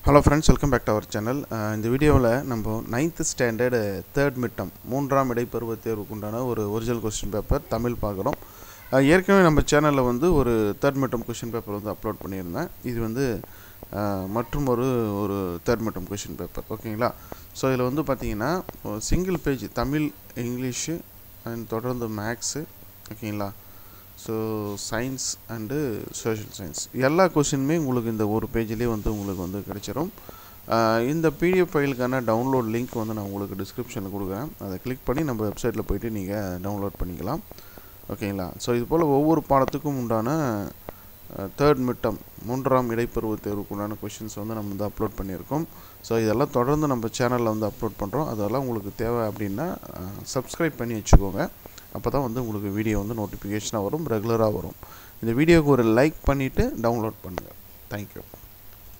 Hello friends, welcome back to our channel. இந்த வீடியோவில் நம்ம 9th standard third midterm மூன்றாம் இடைப்பருவ தேர்வுக்குண்டான ஒரு ஒரிஜினல் கொஸ்டின் பேப்பர் தமிழ் பார்க்குறோம். ஏற்கனவே நம்ம சேனலில் வந்து ஒரு தேர்ட் மிட்டம் கொஸ்டின் பேப்பர் வந்து அப்லோட் பண்ணியிருந்தேன். இது வந்து மற்றும் ஒரு தேர்ட் மிட்டம் கொஸ்டின் பேப்பர் ஓகேங்களா. ஸோ இதில் வந்து பார்த்தீங்கன்னா single page Tamil, English and தொடர்ந்து மேக்ஸு ஓகேங்களா. So science and social science எல்லா கொஷினுமே உங்களுக்கு இந்த ஒரு பேஜ்லேயே வந்து உங்களுக்கு வந்து கிடைச்சிரும். இந்த பிடிஎஃப் ஃபைலுக்கான டவுன்லோட் லிங்க் வந்து நான் உங்களுக்கு டிஸ்கிரிப்ஷனில் கொடுக்குறேன். அதை கிளிக் பண்ணி நம்ம வெப்சைட்டில் போய்ட்டு நீங்கள் டவுன்லோட் பண்ணிக்கலாம் ஓகேங்களா. ஸோ இது போல் ஒவ்வொரு பாடத்துக்கும் உண்டான தேர்ட் மிட்டம் மூன்றாம் இடைப்பருவ தேர்வுக்குண்டான கொஷின்ஸ் வந்து நம்ம வந்து அப்லோட் பண்ணியிருக்கோம். ஸோ இதெல்லாம் தொடர்ந்து நம்ம சேனலில் வந்து அப்லோட் பண்ணுறோம். அதெல்லாம் உங்களுக்கு தேவை அப்படின்னா சப்ஸ்கிரைப் பண்ணி வச்சுக்கோங்க. அப்போ தான் வந்து உங்களுக்கு வீடியோ வந்து நோட்டிஃபிகேஷனாக வரும், ரெகுலராக வரும். இந்த வீடியோவுக்கு ஒரு லைக் பண்ணிவிட்டு டவுன்லோட் பண்ணுங்கள். தேங்க்யூ.